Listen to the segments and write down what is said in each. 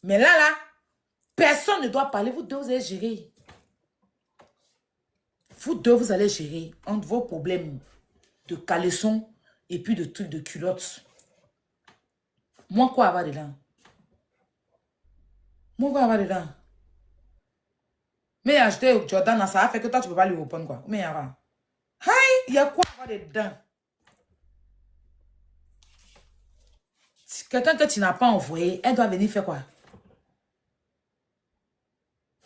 Mais là, personne ne doit parler. Vous deux, vous allez gérer. Vous deux, vous allez gérer entre vos problèmes de caleçon et puis de trucs de culottes. Moi, quoi avoir dedans? Moi, quoi avoir dedans? Mais acheter Jordan, ça a fait que toi, tu ne peux pas lui répondre, quoi. Mais il y a quoi avoir dedans? Si quelqu'un que tu n'as pas envoyé, elle doit venir faire quoi?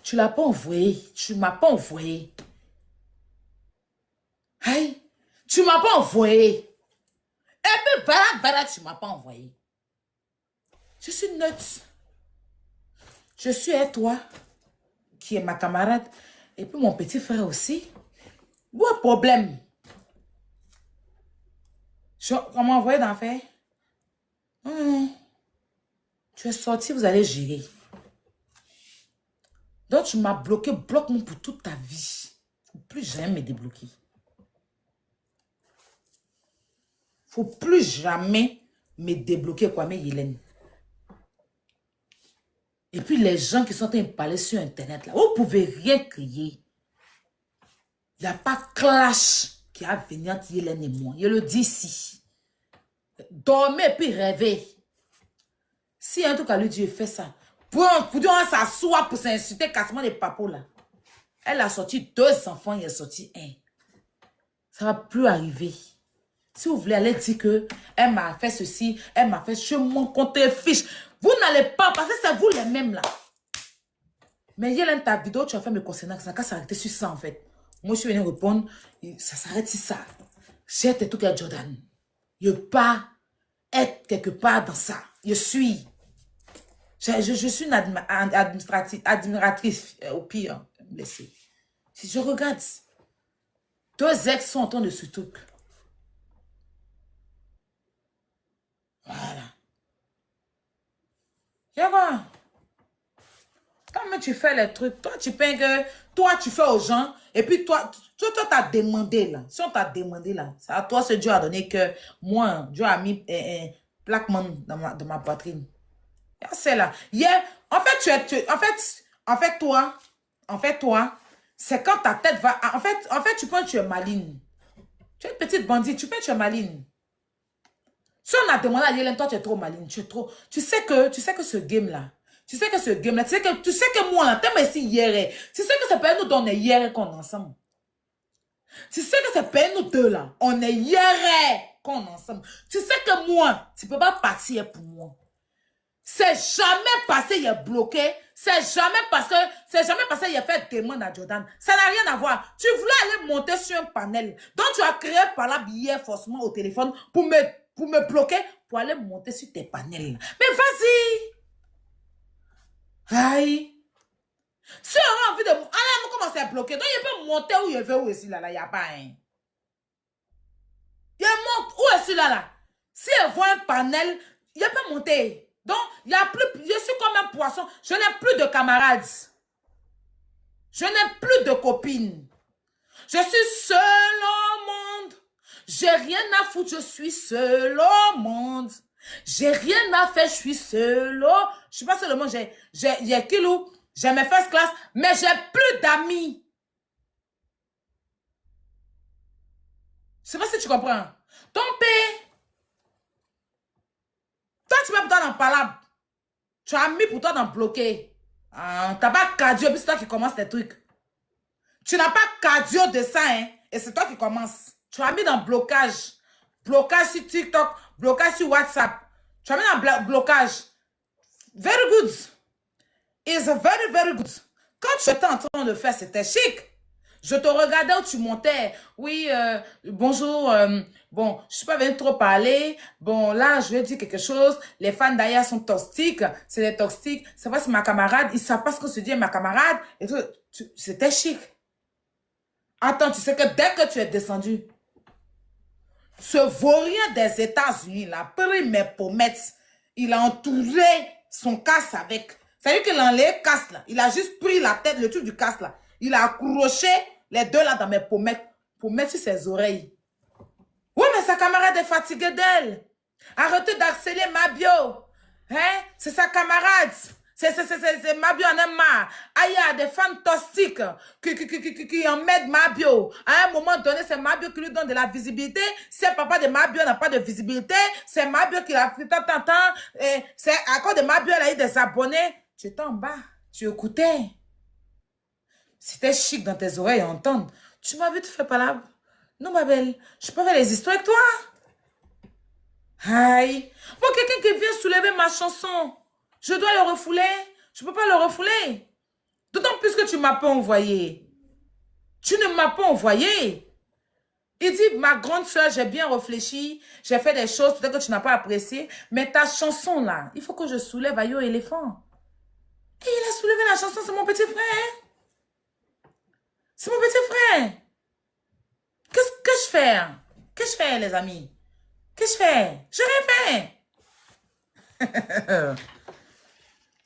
Tu ne l'as pas envoyé. Tu ne m'as pas envoyé. Aïe, tu ne m'as pas envoyé. Et puis, voilà, tu ne m'as pas envoyé. Je suis neutre. Je suis à toi, qui est ma camarade, et puis mon petit frère aussi. Où est problème? On m'a envoyé d'en faire? Tu es sorti, vous allez gérer. Donc, tu m'as bloqué, bloque-moi pour toute ta vie. Faut plus jamais me débloquer. Faut plus jamais me débloquer, quoi, mais Hélène. Et puis, les gens qui sont en train de parler sur Internet, là, vous ne pouvez rien crier. Il n'y a pas clash qui a venu entre Hélène et moi. Je le dis ici. Dormez et puis rêvez. Si un truc à lui dire, fais ça. Pour dire, on s'assoit pour s'insulter, cassement des papos, là. Elle a sorti 2 enfants, il a sorti 1. Ça ne va plus arriver. Si vous voulez aller dire que elle m'a fait ceci, elle m'a fait, je m'en compte fiche. Vous n'allez pas, parce que c'est vous les mêmes là. Mais il y a ta vidéo, tu as fait me concernant, ça va s'arrêter sur ça en fait. Moi, je suis venue répondre, ça s'arrête sur ça. J'ai tes trucs à Jordan. Je ne veux pas être quelque part dans ça. Je suis une admiratrice, au pire, blessée. Si je regarde, 2 ex sont en train de ce truc. Voilà. Tu vois? Quand tu fais les trucs, toi, tu penses que toi, tu fais aux gens, et puis toi, t'as demandé là. Si on t'a demandé là, c'est à toi, c'est Dieu a donné que moi, Dieu a mis un plaquement dans ma poitrine. C'est là. Yeah. En fait, toi, c'est quand ta tête va. En fait, tu penses que tu es maligne. Tu es une petite bandite, tu penses que tu es maligne. Si on a demandé à Yélène, toi, tu es trop maligne, tu es trop. Tu sais que ce game-là, tu sais que moi, là, t'es ici hier. Tu sais que c'est pas nous donner hier qu'on est ensemble. Tu sais que c'est pas nous deux là. On est hier qu'on est ensemble. Tu sais que moi, tu peux pas partir pour moi. C'est jamais passé, il est bloqué. C'est jamais passé, il a fait demande à Jordan. Ça n'a rien à voir. Tu voulais aller monter sur un panel. Donc tu as créé par là hier forcément au téléphone pour me bloquer, pour aller monter sur tes panels. Mais vas-y. Aïe. Si on a envie de... allez, on commence à bloquer. Donc, il peut monter où il veut, où est-ce là, il n'y a pas un. Il monte, où est-ce là. Si elle voit un panel, il peut monter. Donc, il n'y a plus... Je suis comme un poisson. Je n'ai plus de camarades. Je n'ai plus de copines. Je suis seule au monde. J'ai rien à foutre, je suis seule au monde. J'ai rien à faire, je suis seule au... Je suis pas seulement, j'ai kilo, j'ai mes first class, mais j'ai plus d'amis. Je sais pas si tu comprends. Ton père, toi tu mets pour toi dans palabre. Tu as mis pour toi dans bloquer. Ah, t'as pas cardio, puis c'est toi qui commence tes trucs. Tu n'as pas cardio de ça, hein, et c'est toi qui commences. Tu as mis dans blocage. Blocage sur TikTok, blocage sur WhatsApp. Tu as mis dans blocage. Very good. It's very, very good. Quand tu étais en train de faire, c'était chic. Je te regardais où tu montais. Oui, bonjour. Bon, je suis pas venue trop parler. Bon, là, je vais dire quelque chose. Les fans d'ailleurs sont toxiques. C'est des toxiques. C'est vrai, c'est ma camarade. Ils savent pas ce que se dit ma camarade. Et tout. C'était chic. Attends, tu sais que dès que tu es descendu, ce vaurien des États-Unis, là, pris mes pommettes, il a entouré son casque avec. C'est-à-dire qu'il a enlevé le casque, là. Il a juste pris la tête, le truc du casque, là. Il a accroché les deux, là, dans mes pommettes, pour mettre sur ses oreilles. Oui, mais sa camarade est fatiguée d'elle. Arrêtez d'harceler ma bio. Hein? C'est sa camarade. C'est Mabio en aime marre. Ah, il y a des femmes toxiques qui en mettent Mabio. À un moment donné, c'est Mabio qui lui donne de la visibilité. Si le papa de Mabio n'a pas de visibilité, c'est Mabio qui l'a fait tant. C'est à cause de Mabio, elle a eu des abonnés. Tu étais en bas, tu écoutais. C'était chic dans tes oreilles à entendre. Tu m'as vu te faire parler. Non, ma belle, je peux faire les histoires avec toi. Aïe. Bon, quelqu'un qui vient soulever ma chanson. Je dois le refouler. Je ne peux pas le refouler. D'autant plus que tu ne m'as pas envoyé. Tu ne m'as pas envoyé. Il dit, ma grande soeur, j'ai bien réfléchi. J'ai fait des choses peut-être que tu n'as pas appréciées. Mais ta chanson là, il faut que je soulève Ayo éléphant. Et il a soulevé la chanson, c'est mon petit frère. C'est mon petit frère. Qu'est-ce que je fais? Qu'est-ce que je fais, les amis? Qu'est-ce que je fais? Je rien fait.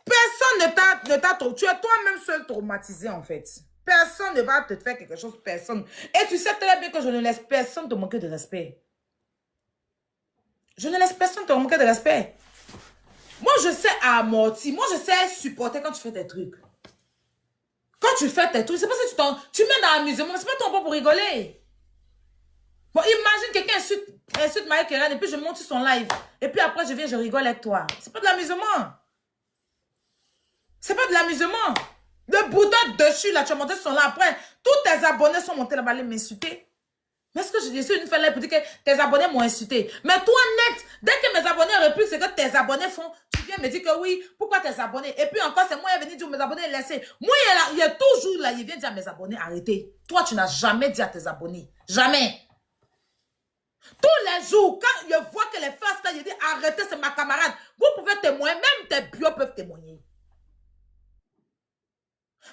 Personne ne t'a tu es toi-même seul traumatisé en fait. Personne ne va te faire quelque chose, personne. Et tu sais très bien que je ne laisse personne te manquer de respect. Je ne laisse personne te manquer de respect. Moi, je sais amortir. Moi, je sais supporter quand tu fais tes trucs. Quand tu fais tes trucs, c'est parce que tu mets dans l'amusement. C'est pas ton bon pour rigoler. Bon, imagine quelqu'un insulte Maï Keren et puis je monte sur son live. Et puis après, je viens, je rigole avec toi. C'est pas de l'amusement. C'est pas de l'amusement. Le bouddha dessus, là, tu as monté son là. Après, tous tes abonnés sont montés là-bas, m'insulter. Mais est-ce que je suis une fois là pour dire que tes abonnés m'ont insulté? Mais toi, net, dès que mes abonnés répliquent ce que tes abonnés font, tu viens me dire que oui, pourquoi tes abonnés? Et puis encore, c'est moi qui est venu dire mes abonnés laissez. Moi, il est toujours là, il vient dire à mes abonnés arrêtez. Toi, tu n'as jamais dit à tes abonnés. Jamais. Tous les jours, quand je vois que les faces, quand je dis arrêtez, c'est ma camarade, vous pouvez témoigner, même tes bios peuvent témoigner.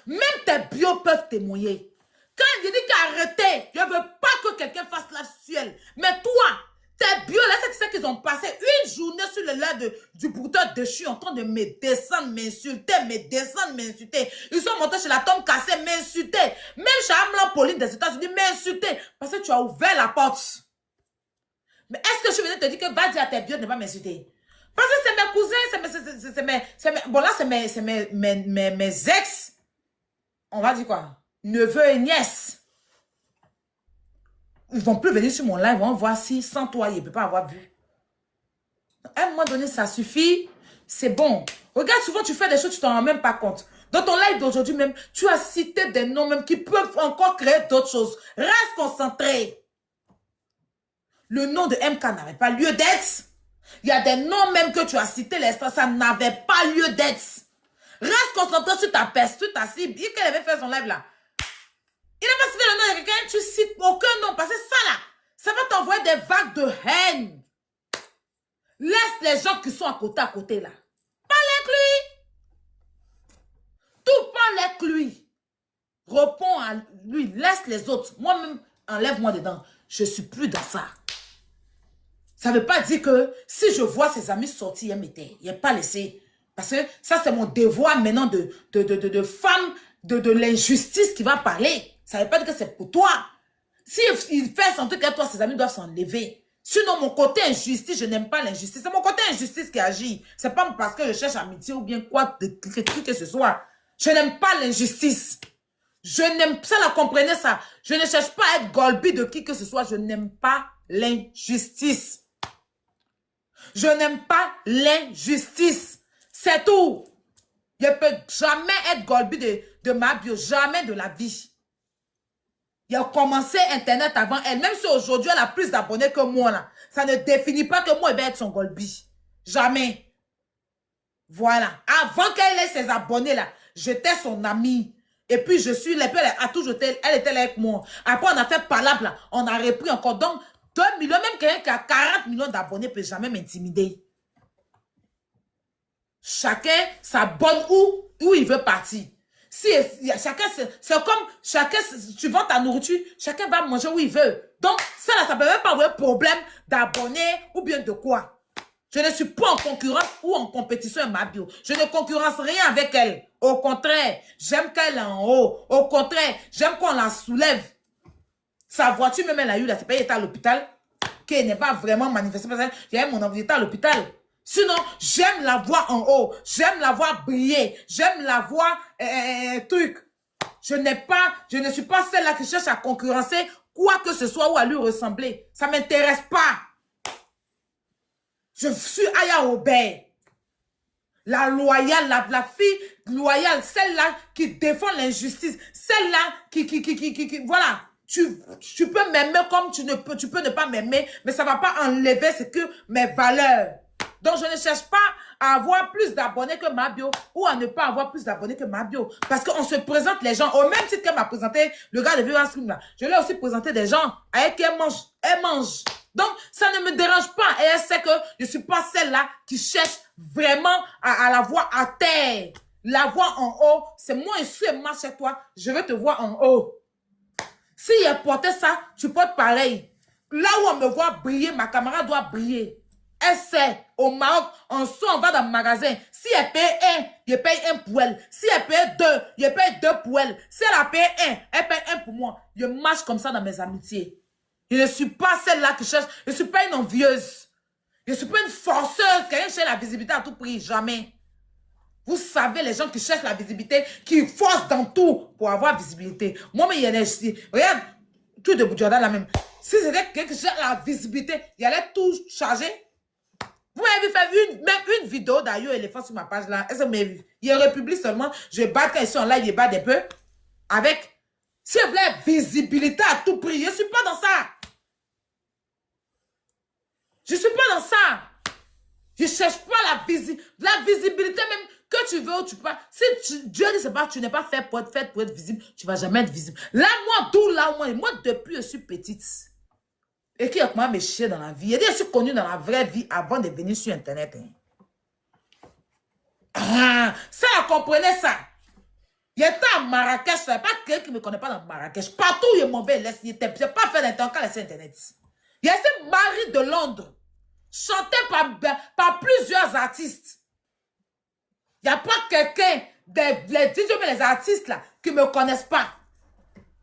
Même tes bios peuvent témoigner. Quand je dis qu'arrêtez, je ne veux pas que quelqu'un fasse la suelle. Mais toi, tes bios, là, c'est ça qu'ils ont passé une journée sur le lac du bouton dessus en train de me descendre, m'insulter, m'insulter. Ils sont montés chez la tombe cassée, m'insulter. Même chez Amlan Pauline des États-Unis, m'insulter. Parce que tu as ouvert la porte. Mais est-ce que je venais te dire que va dire à tes bios de ne pas m'insulter? Parce que c'est mes cousins, bon là, c'est mes ex. On va dire quoi? Neveu et nièce. Ils ne vont plus venir sur mon live, on va voir si sans toi, ils ne peuvent pas avoir vu. À un moment donné, ça suffit. C'est bon. Regarde, souvent, tu fais des choses, tu t'en rends même pas compte. Dans ton live d'aujourd'hui même, tu as cité des noms même qui peuvent encore créer d'autres choses. Reste concentré. Le nom de MK n'avait pas lieu d'être. Il y a des noms même que tu as cités, l'instant, ça n'avait pas lieu d'être. Reste concentré sur ta peste, sur ta cible. Il qu'elle avait fait son live là. Il n'a pas cité le nom de quelqu'un, tu cites aucun nom. Parce que ça là, ça va t'envoyer des vagues de haine. Laisse les gens qui sont à côté là. Parle avec lui. Tout parle avec lui. Réponds à lui. Laisse les autres. Moi-même, enlève-moi dedans. Je ne suis plus dans ça. Ça ne veut pas dire que si je vois ses amis sortir, il n'est pas laissé. Parce que ça, c'est mon devoir maintenant de femme, de l'injustice qui va parler. Ça ne veut pas dire que c'est pour toi. S'il fait son truc à toi, ses amis doivent s'enlever. Sinon, mon côté injustice, je n'aime pas l'injustice. C'est mon côté injustice qui agit. C'est pas parce que je cherche amitié ou bien quoi, que ce soit. Je n'aime pas l'injustice. Je n'aime ça, la comprenez ça. Je ne cherche pas à être golbi de qui que ce soit. Je n'aime pas l'injustice. Je n'aime pas l'injustice. C'est tout. Je ne peux jamais être golbi de ma bio. Jamais de la vie. Il a commencé Internet avant elle. Même si aujourd'hui, elle a plus d'abonnés que moi. Là, ça ne définit pas que moi, elle va être son golbi. Jamais. Voilà. Avant qu'elle ait ses abonnés, là, j'étais son amie. Et puis, je suis là. Elle était là avec moi. Après, on a fait palabre, là. On a repris encore. Donc, 2 millions, même quelqu'un qui a 40 millions d'abonnés ne peut jamais m'intimider. Chacun s'abonne où il veut partir. Si chacun, c'est comme chacun, tu vends ta nourriture, chacun va manger où il veut. Donc, ça ne peut même pas avoir un problème d'abonnés ou bien de quoi. Je ne suis pas en concurrence ou en compétition avec ma bio. Je ne concurrence rien avec elle. Au contraire, j'aime qu'elle est en haut. Au contraire, j'aime qu'on la soulève. Sa voiture, même elle a eu là, c'est pas elle était à l'hôpital, qu'elle n'est pas vraiment manifestée. Il y a mon enfant, il était à l'hôpital. Sinon, j'aime la voir en haut. J'aime la voir briller. J'aime la voir truc. Je ne suis pas celle-là qui cherche à concurrencer quoi que ce soit ou à lui ressembler. Ça ne m'intéresse pas. Je suis Aya Robert. La loyale, la fille loyale, celle-là qui défend l'injustice, celle-là qui voilà. Tu peux m'aimer comme tu peux ne pas m'aimer, mais ça ne va pas enlever ce que mes valeurs. Donc, je ne cherche pas à avoir plus d'abonnés que ma bio ou à ne pas avoir plus d'abonnés que ma bio. Parce qu'on se présente les gens, au même titre qu'elle m'a présenté le gars de Viva Stream là. Je lui ai aussi présenté des gens avec qui elle mange. Elle mange. Donc, ça ne me dérange pas. Et elle sait que je ne suis pas celle-là qui cherche vraiment à la voir à terre. La voir en haut, c'est moi, je suis mal chez toi. Je veux te voir en haut. Si elle portait ça, tu portes pareil. Là où on me voit briller, ma camarade doit briller. Elle sait, au Maroc, on sort, on va dans le magasin. Si elle paye un, je paye un pour elle. Si elle paye deux, je paye deux pour elle. Si elle a payé un, elle paye un pour moi. Je marche comme ça dans mes amitiés. Je ne suis pas celle-là qui cherche. Je ne suis pas une envieuse. Je ne suis pas une forceuse. Quelqu'un cherche la visibilité à tout prix. Jamais. Vous savez, les gens qui cherchent la visibilité, qui forcent dans tout pour avoir visibilité. Moi, mais il y a des... Regarde, tout de Boudjouada là même. Si c'était quelqu'un qui cherche la visibilité, il allait tout charger. Vous m'avez fait même une vidéo d'ailleurs, elle est faite sur ma page là. Est-ce que vous m'avez vu? Il y a République seulement. Je bats quand ils sont en live, ils battent un peu. Avec, si vous voulez, visibilité à tout prix. Je ne suis pas dans ça. Je ne suis pas dans ça. Je ne cherche pas la visibilité même que tu veux ou tu peux. Si Dieu dit c'est pas, tu n'es pas fait pour être visible, tu ne vas jamais être visible. Là, moi, d'où là, moi, depuis je suis petite. Et qui a comment me chier dans la vie. Je suis connue dans la vraie vie avant de venir sur Internet. Hein. Ah, ça, comprenez ça. Il était à Marrakech, il n'y a pas quelqu'un qui ne me connaît pas dans Marrakech. Partout où il est mauvais, je n'ai pas fait d'Internet quand laissé Internet. Il y a ce mari de Londres, chanté par plusieurs artistes. Il n'y a pas quelqu'un, les DJ, mais les artistes là, qui ne me connaissent pas.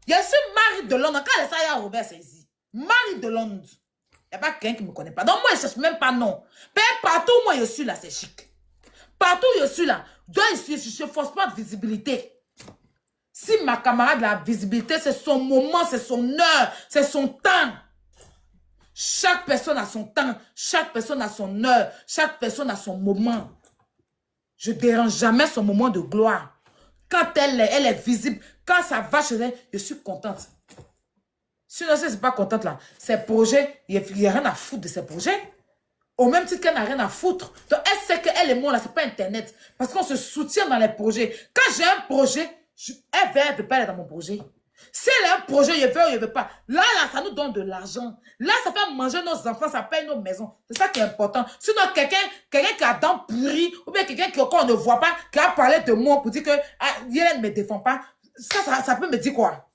Il y a ce mari de Londres, quand laissé à Robert Saisi. Marie de Londres. Il n'y a pas quelqu'un qui ne me connaît pas. Donc, moi, je ne cherche même pas non. Mais partout où moi, je suis là, c'est chic. Partout où je suis là, je ne force pas de visibilité. Si ma camarade a la visibilité, c'est son moment, c'est son heure, c'est son temps. Chaque personne a son temps. Chaque personne a son heure. Chaque personne a son moment. Je ne dérange jamais son moment de gloire. Quand elle est visible, quand ça va chez elle, je suis contente. Sinon, si je ne suis pas contente là, ces projets, il n'y a rien à foutre de ces projets. Au même titre qu'elle n'a rien à foutre. Donc, elle sait qu'elle et moi là, ce n'est pas Internet. Parce qu'on se soutient dans les projets. Quand j'ai un projet, elle ne veut pas aller dans mon projet. Si elle a un projet, je veux ou je ne veux pas. Là, ça nous donne de l'argent. Là, ça fait manger nos enfants, ça paye nos maisons. C'est ça qui est important. Sinon, quelqu'un qui a dents pourries, ou bien quelqu'un qu'on ne voit pas, qui a parlé de moi pour dire que elle ne me défend pas, ça peut me dire quoi?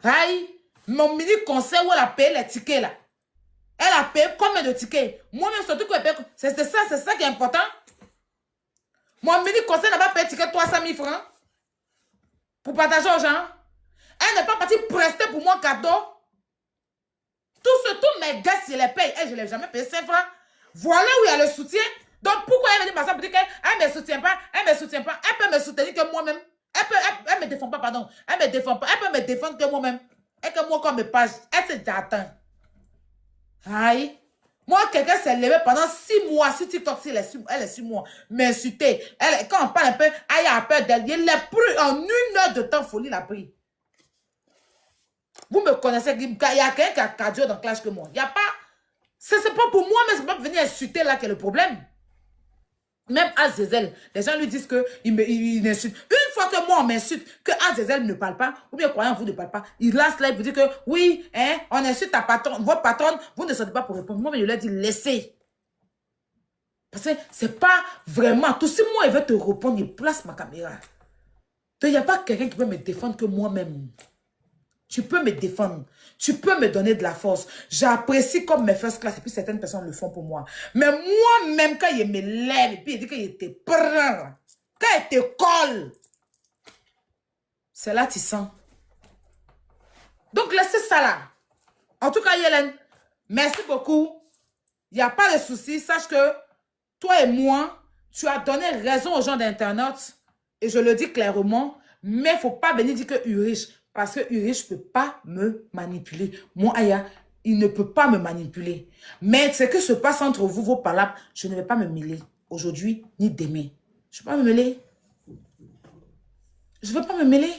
Aïe, mon mini conseil où elle a payé les tickets là. Elle a payé combien de tickets? Moi-même, surtout que c'est ça qui est important. Mon mini conseil n'a pas payé ticket 300 000 francs pour partager aux gens. Elle n'est pas partie prester pour moi cadeau. Tous mes gars, je les paye. Je ne l'ai jamais payé 5 francs. Voilà où il y a le soutien. Donc, pourquoi elle dit ça pour dire qu'elle ne me soutient pas? Elle ne me soutient pas. Elle peut me soutenir que moi-même. Elle ne me défend pas, pardon. Elle ne me défend pas. Elle peut me défendre que moi-même. Et que moi, comme mes pages, elle s'est déjà atteinte. Aïe. Moi, quelqu'un s'est levé pendant 6 mois sur TikTok, elle est sur moi, m'insulter. Quand on parle un peu, elle a peur d'elle. Il l'a pris en 1 heure de temps, folie l'a pris. Vous me connaissez, il y a quelqu'un qui a cardio dans Clash que moi. Il n'y a pas. Ce n'est pas pour moi, mais ce n'est pas venir insulter là qui est le problème. Même Azazel, les gens lui disent qu'il m'insulte. Une fois que moi on m'insulte, que Azazel ne parle pas, ou bien croyant vous ne parle pas, il lance là et vous dit que oui, hein, on insulte ta patronne, votre patronne, vous ne sortez pas pour répondre. Moi, je lui ai dit laissez. Parce que c'est pas vraiment tout. Si moi il veut te répondre, il place ma caméra. Donc il n'y a pas quelqu'un qui peut me défendre que moi-même. Tu peux me défendre. Tu peux me donner de la force. J'apprécie comme mes first class et puis certaines personnes le font pour moi. Mais moi-même, quand il me lève et puis il dit qu'il te prend, quand il te colle, c'est là que tu sens. Donc, laissez ça là. En tout cas, Yélène, merci beaucoup. Il n'y a pas de souci. Sache que toi et moi, tu as donné raison aux gens d'Internet. Et je le dis clairement, mais il ne faut pas venir dire que Urich, parce que Urich ne peut pas me manipuler. Moi, Aya, il ne peut pas me manipuler. Mais ce que se passe entre vous, vos palabres, je ne vais pas me mêler aujourd'hui ni demain. Je ne vais pas me mêler. Je ne vais pas me mêler.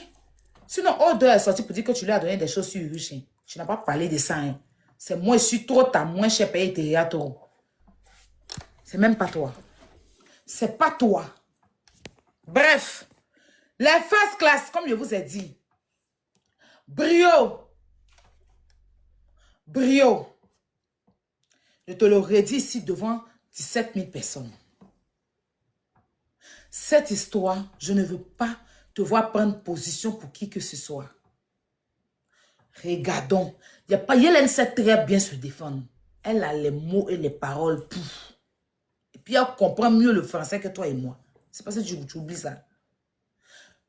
Sinon, Odeur est sorti pour dire que tu lui as donné des choses sur Urich. Hein. Tu n'as pas parlé de ça. Hein. C'est moi, je suis trop ta moins cher payé théâtre. C'est même pas toi. C'est pas toi. Bref, les first class, comme je vous ai dit, brio, je te le redis ici devant 17 000 personnes. Cette histoire, je ne veux pas te voir prendre position pour qui que ce soit. Regardons. Yélène sait très bien se défendre. Elle a les mots et les paroles. Pouf. Et puis elle comprend mieux le français que toi et moi. C'est parce que tu oublies ça.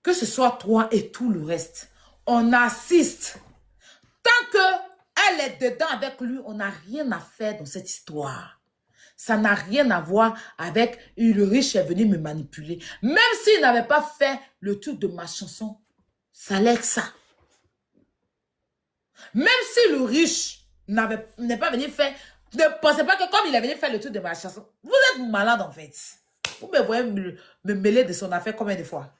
Que ce soit toi et tout le reste, on assiste. Tant qu'elle est dedans avec lui, on n'a rien à faire dans cette histoire. Ça n'a rien à voir avec Ulrich est venu me manipuler. Même s'il n'avait pas fait le truc de ma chanson, ça allait être ça. Même si Ulrich n'est pas venu faire, ne pensez pas que comme il est venu faire le truc de ma chanson, vous êtes malade en fait. Vous me voyez me mêler de son affaire combien de fois?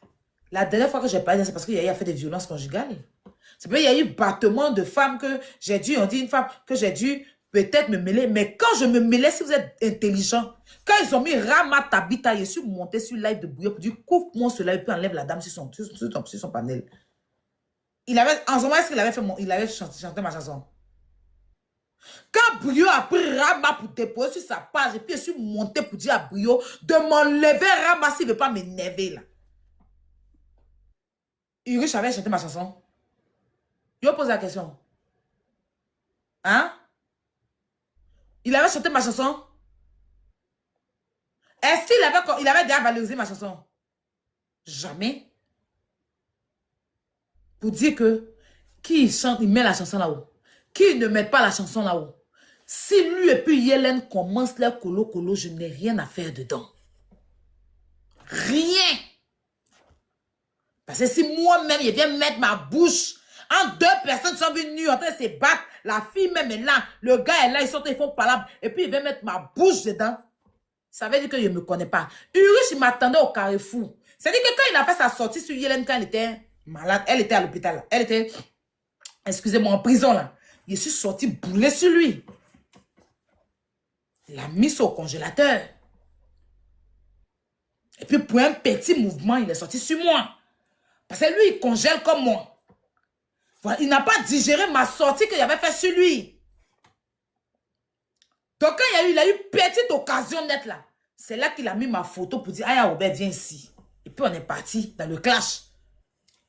La dernière fois que j'ai parlé, c'est parce qu'il y a fait des violences conjugales. C'est parce qu'il y a eu battement de femmes que j'ai dû, on dit une femme que j'ai dû peut-être me mêler. Mais quand je me mêlais, si vous êtes intelligent, quand ils ont mis Rama Tabita, je suis monté sur live de Bouillon pour dire couvre-moi cela et puis enlève la dame sur son panel. Il avait, en ce moment, est-ce qu'il avait fait il avait chanté ma chanson? Quand Brio a pris Rama pour déposer sur sa page et puis je suis monté pour dire à Brio de m'enlever Rama s'il ne veut pas m'énerver là. Urich avait chanté ma chanson. Je pose la question. Hein? Il avait chanté ma chanson? Est-ce qu'il avait déjà valorisé ma chanson? Jamais. Pour dire que qui chante, il met la chanson là-haut. Qui ne met pas la chanson là-haut. Si lui et puis Yélène commencent leur colo-colo, je n'ai rien à faire dedans. Rien. Parce que si moi-même, je viens mettre ma bouche en deux personnes qui sont venues en train de se battre, la fille même est là, le gars est là, ils font palabre, et puis il vient mettre ma bouche dedans, ça veut dire que je ne me connais pas. Urich, il m'attendait au carrefour. C'est-à-dire que quand il a fait sa sortie sur Yélène, quand elle était malade, elle était à l'hôpital, elle était, excusez-moi, en prison là. Je suis sorti bouler sur lui. Il a mis ça au congélateur. Et puis pour un petit mouvement, il est sorti sur moi. Parce que lui, il congèle comme moi. Voilà, il n'a pas digéré ma sortie que j'avais fait sur lui. Donc quand il a eu petite occasion d'être là, c'est là qu'il a mis ma photo pour dire, Aya Robert, viens ici. Et puis on est parti dans le clash.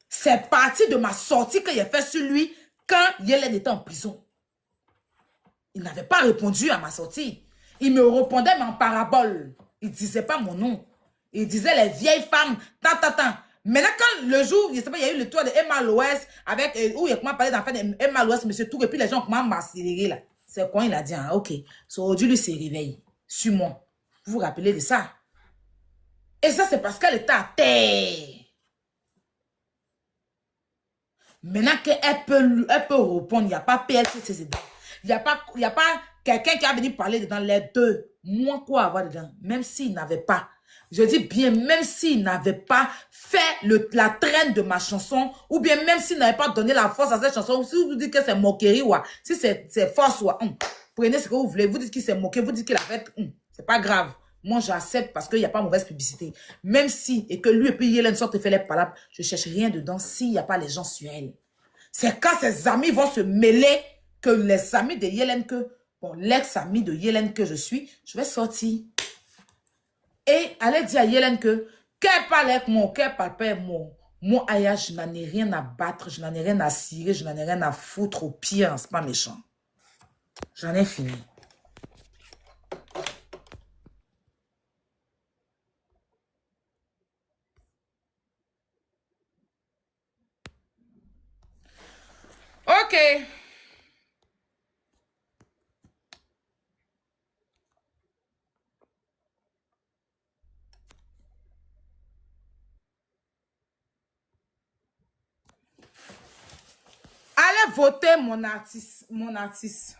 C'est parti de ma sortie que j'ai fait sur lui quand Yélène était en prison. Il n'avait pas répondu à ma sortie. Il me répondait mais en parabole. Il ne disait pas mon nom. Il disait les vieilles femmes, tant. Maintenant, quand le jour, je sais pas, il y a eu le tour de Emma Loès, avec, où il a commencé à parler d'enfants d'Emma Loès, monsieur Tour, et puis les gens commencent à m'accélérer là. C'est quand il a dit, hein, ok, so, aujourd'hui, lui se réveille. Sur moi. Vous vous rappelez de ça? Et ça, c'est parce qu'elle était à terre. Maintenant qu'elle peut répondre, il n'y a pas PLCC dedans. Il n'y a pas quelqu'un qui a venu parler dedans, les deux. Moi, quoi avoir dedans? Même s'il n'avait pas, je dis bien, même s'il n'avait pas fait la traîne de ma chanson, ou bien même s'il n'avait pas donné la force à cette chanson, ou si vous dites que c'est moquerie, ou si c'est force, ou prenez ce que vous voulez, vous dites qu'il s'est moqué, vous dites qu'il a fait, c'est pas grave. Moi, j'accepte parce qu'il n'y a pas mauvaise publicité. Même si, et que lui et puis Yélène sortent et fait les palabres, je ne cherche rien dedans s'il n'y a pas les gens sur elle. C'est quand ses amis vont se mêler que les amis de Yélène bon, l'ex-ami de Yélène que je suis, je vais sortir. Et aller dire à Yélène qu'elle parle avec moi, qu'elle parle pas avec moi. Moi, Aya, je n'en ai rien à battre, je n'en ai rien à cirer, je n'en ai rien à foutre au pire, c'est pas méchant. J'en ai fini. Ok. Allez voter mon artiste. Mon artiste.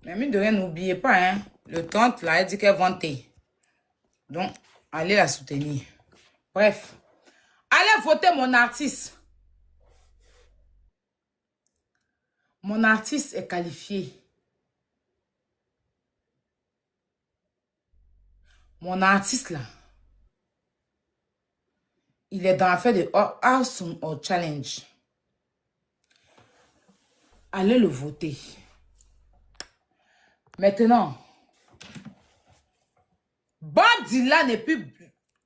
Mais mine de rien, n'oubliez pas, hein, le 30, là, elle dit qu'elle vantait. Donc, allez la soutenir. Bref. Allez voter mon artiste. Mon artiste est qualifié. Mon artiste, là, il est dans l'affaire de House or Challenge. Allez le voter. Maintenant, Bob Dylan n'est plus...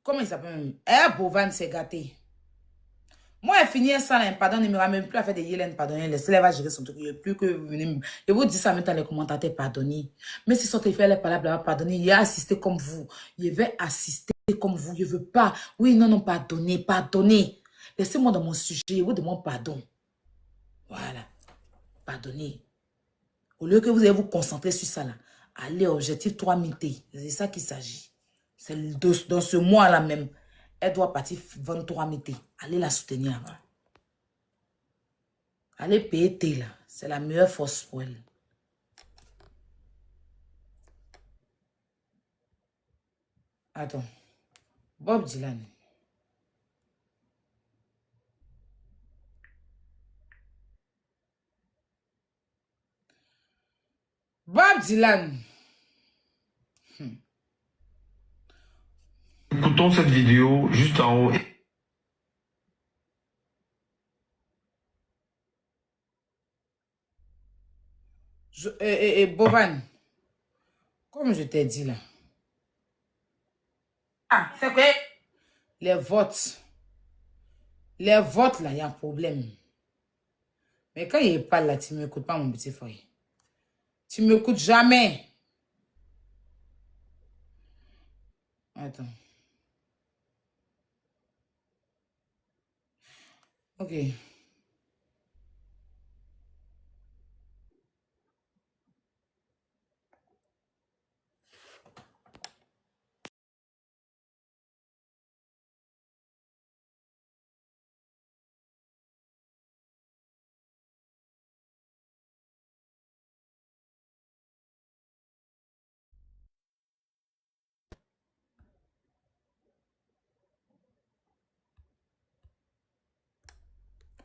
Comment il s'appelle? Bovan s'est gâté. Moi, elle finit ça, là, pardon, il ne me même plus à faire des Yélène, pardonnez. Laissez-les va gérer son truc. Il n'y a plus que venir. Je vous dis ça maintenant, les commentateurs, pardonnez. Mais si sortez faire les palabres, pardonnez. Il a assisté comme vous. Il va assister comme vous. Je ne veux pas. Oui, non, non, pardonnez, pardonnez. Laissez-moi dans mon sujet. Je vous demande pardon. Voilà. Pardonnez. Au lieu que vous allez vous concentrer sur ça, là, allez, objectif 3000 T. C'est ça qu'il s'agit. C'est dans ce mois-là même. Elle doit partir 23 000 T. Allez la soutenir là-bas. Allez payer T là. C'est la meilleure force pour elle. Attends. Bob Dylan. Bob Dylan. Écoutons cette vidéo juste en haut. Boban. Comme je t'ai dit là. Ah, c'est quoi? Les votes. Les votes là, il y a un problème. Mais quand il parle là, tu ne m'écoutes pas mon petit frère. Tu ne m'écoutes jamais. Attends. Ok.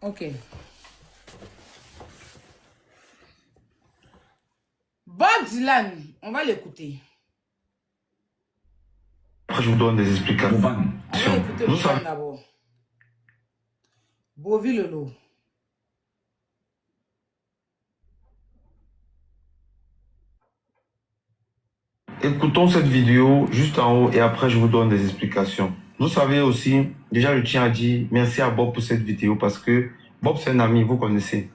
Ok. Bob Dylan, on va l'écouter. Après, je vous donne des explications. On va écouter Boban d'abord. Bovi Lolo. Écoutons cette vidéo juste en haut et après, je vous donne des explications. Vous savez aussi, déjà, je tiens à dire merci à Bob pour cette vidéo parce que Bob, c'est un ami, vous connaissez.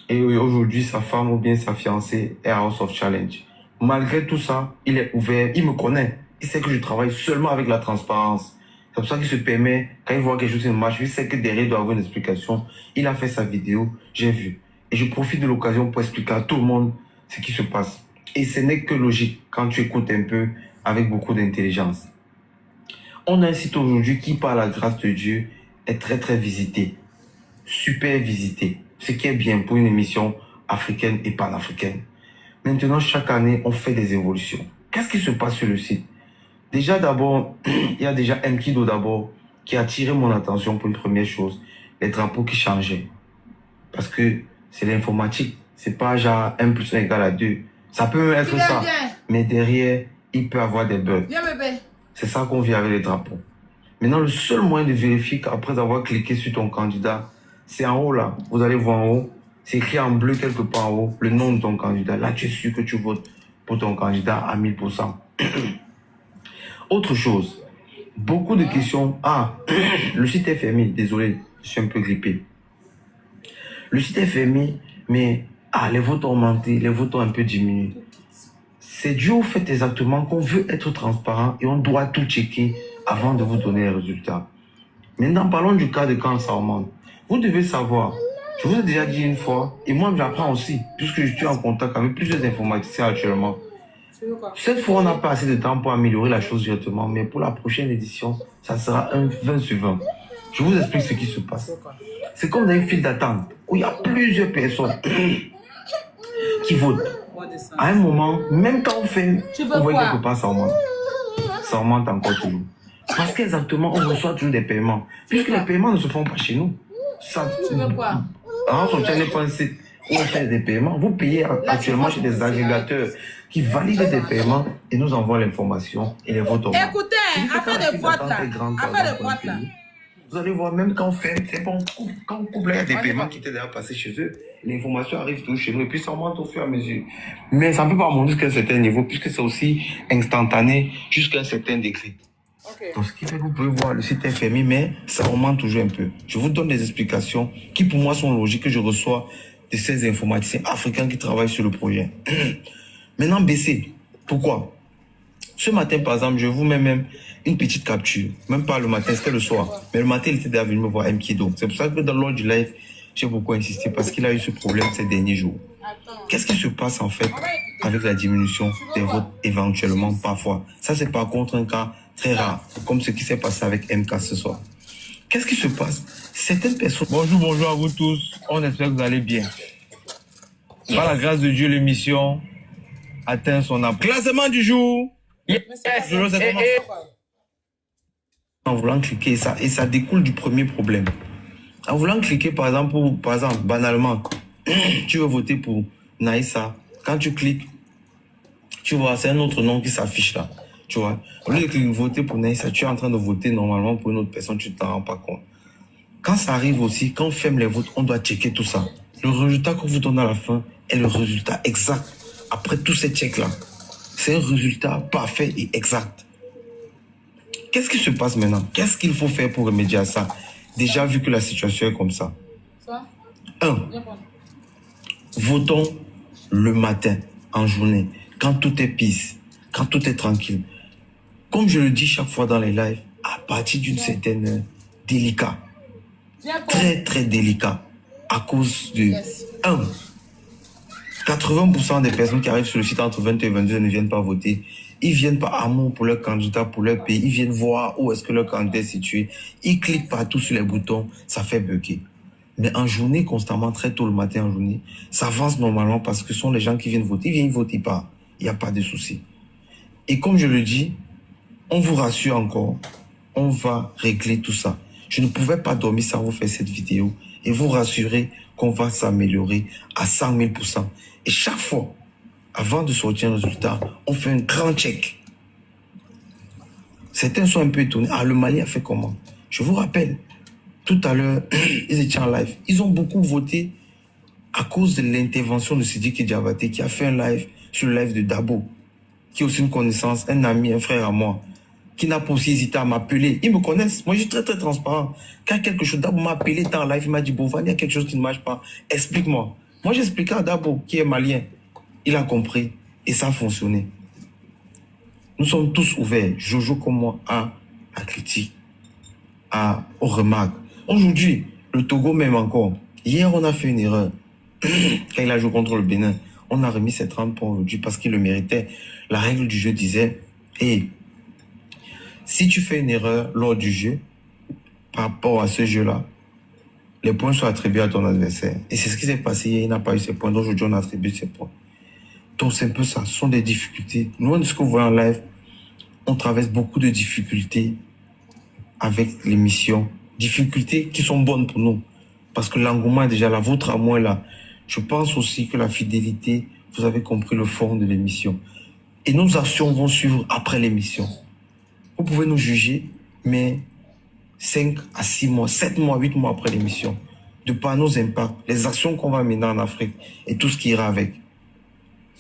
Et aujourd'hui, sa femme ou bien sa fiancée est à House of Challenge. Malgré tout ça, il est ouvert, il me connaît. Il sait que je travaille seulement avec la transparence. C'est pour ça qu'il se permet, quand il voit quelque chose qui marche, il sait que derrière, il doit avoir une explication. Il a fait sa vidéo, j'ai vu. Et je profite de l'occasion pour expliquer à tout le monde ce qui se passe. Et ce n'est que logique quand tu écoutes un peu avec beaucoup d'intelligence. On a un site aujourd'hui qui, par la grâce de Dieu, est très très visité. Super visité. Ce qui est bien pour une émission africaine et panafricaine. Maintenant, chaque année, on fait des évolutions. Qu'est-ce qui se passe sur le site? Déjà, d'abord, il y a déjà Mkido d'abord qui a attiré mon attention pour une première chose. Les drapeaux qui changeaient. Parce que c'est l'informatique. C'est pas genre 1 plus 1 égale à 2. Ça peut être ça. Mais derrière, il peut avoir des bugs. Viens, bébé. C'est ça qu'on vit avec les drapeaux. Maintenant, le seul moyen de vérifier qu'après avoir cliqué sur ton candidat, c'est en haut là. Vous allez voir en haut. C'est écrit en bleu quelque part en haut, le nom de ton candidat. Là, tu es sûr que tu votes pour ton candidat à 1000%. Autre chose, beaucoup de questions. Ah, le site est fermé. Désolé, je suis un peu grippé. Le site est fermé, mais les votes ont augmenté, les votes ont un peu diminué. C'est dû au fait exactement qu'on veut être transparent et on doit tout checker avant de vous donner les résultats. Maintenant, parlons du cas de quand ça augmente. Vous devez savoir, je vous ai déjà dit une fois, et moi j'apprends aussi, puisque je suis en contact avec plusieurs informaticiens actuellement. Cette fois, on n'a pas assez de temps pour améliorer la chose directement, mais pour la prochaine édition, ça sera un 20 sur 20. Je vous explique ce qui se passe. C'est comme dans une file d'attente où il y a plusieurs personnes qui votent. À un moment, même quand on fait, on voit quelque part, ça augmente. Ça augmente encore toujours. Parce qu'exactement, on reçoit toujours des paiements. Puisque les paiements ne se font pas chez nous. Ça, tu veux quoi? Alors, on n'est pas un site où on fait des paiements. Vous payez actuellement chez des agrégateurs qui valident des paiements et nous envoient l'information et les votes augmentent. Écoutez, affaire de vote là. Affaire de vote là. Vous allez voir, même quand on fait, c'est bon, quand on coupe là, il y a des paiements qui étaient déjà passés chez eux. L'information arrive toujours chez nous et puis ça augmente au fur et à mesure. Mais ça ne peut pas monter jusqu'à un certain niveau puisque c'est aussi instantané jusqu'à un certain degré. Okay. Donc, ce qui fait que vous pouvez voir le site est fermé, mais ça augmente toujours un peu. Je vous donne des explications qui, pour moi, sont logiques que je reçois de ces informaticiens africains qui travaillent sur le projet. Maintenant, baisser. Pourquoi? Ce matin, par exemple, je vous mets même une petite capture. Même pas le matin, c'était le soir. Mais le matin, il était déjà venu me voir Mkido. C'est pour ça que dans l'ordre du live, j'ai beaucoup insisté parce qu'il a eu ce problème ces derniers jours. Qu'est-ce qui se passe en fait avec la diminution des votes éventuellement parfois? Ça, c'est par contre un cas très rare, comme ce qui s'est passé avec MK ce soir. Qu'est-ce qui se passe? Certaines personnes... Bonjour à vous tous. On espère que vous allez bien. Par la grâce de Dieu, l'émission atteint son classement du jour. Yes. En voulant cliquer ça, et ça découle du premier problème. En voulant cliquer, par exemple, banalement, tu veux voter pour Naïssa. Quand tu cliques, tu vois, c'est un autre nom qui s'affiche là. Tu vois, au lieu de voter pour Naïssa, tu es en train de voter normalement pour une autre personne, tu ne t'en rends pas compte. Quand ça arrive aussi, quand on ferme les votes, on doit checker tout ça. Le résultat qu'on vous donne à la fin est le résultat exact. Après tous ces checks-là, c'est un résultat parfait et exact. Qu'est-ce qui se passe maintenant? Qu'est-ce qu'il faut faire pour remédier à ça? Déjà vu que la situation est comme ça. 1. Votons le matin, en journée, quand tout est peace, quand tout est tranquille. Comme je le dis chaque fois dans les lives, à partir d'une certaine heure, délicat. Très, très délicat. À cause de 1. 80% des personnes qui arrivent sur le site entre 20 et 22 ne viennent pas voter. Ils viennent par amour pour leur candidat, pour leur pays. Ils viennent voir où est-ce que leur candidat est situé. Ils cliquent partout sur les boutons. Ça fait bugger. Mais en journée, constamment, très tôt le matin en journée, ça avance normalement parce que ce sont les gens qui viennent voter. Ils viennent voter pas. Il n'y a pas de souci. Et comme je le dis, on vous rassure encore. On va régler tout ça. Je ne pouvais pas dormir sans vous faire cette vidéo et vous rassurer qu'on va s'améliorer à 100 000%. Et chaque fois, avant de sortir un résultat, on fait un grand check. Certains sont un peu étonnés. Ah, le Mali a fait comment? Je vous rappelle, tout à l'heure, ils étaient en live. Ils ont beaucoup voté à cause de l'intervention de Sidiki Diabaté qui a fait un live sur le live de Dabo, qui est aussi une connaissance, un ami, un frère à moi, qui n'a pas aussi hésité à m'appeler. Ils me connaissent. Moi, je suis très, très transparent. Quand quelque chose, Dabo m'a appelé dans le live, il m'a dit, Bovan, il y a quelque chose qui ne marche pas. Explique-moi. Moi, j'expliquais à Dabo, qui est malien. Il a compris et ça a fonctionné. Nous sommes tous ouverts, Jojo comme moi, à la critique, aux remarques. Aujourd'hui, le Togo même encore. Hier, on a fait une erreur. Quand il a joué contre le Bénin, on a remis ses 30 points aujourd'hui parce qu'il le méritait. La règle du jeu disait, si tu fais une erreur lors du jeu, par rapport à ce jeu-là, les points sont attribués à ton adversaire. Et c'est ce qui s'est passé hier, il n'a pas eu ses points. Donc aujourd'hui, on a attribué ses points. Donc c'est un peu ça, ce sont des difficultés. Loin de ce que vous voyez en live, on traverse beaucoup de difficultés avec l'émission. Difficultés qui sont bonnes pour nous. Parce que l'engouement est déjà là, votre amour est là. Je pense aussi que la fidélité, vous avez compris le fond de l'émission. Et nos actions vont suivre après l'émission. Vous pouvez nous juger, mais 5 à 6 mois, 7 mois, 8 mois après l'émission, de par nos impacts, les actions qu'on va mener en Afrique et tout ce qui ira avec.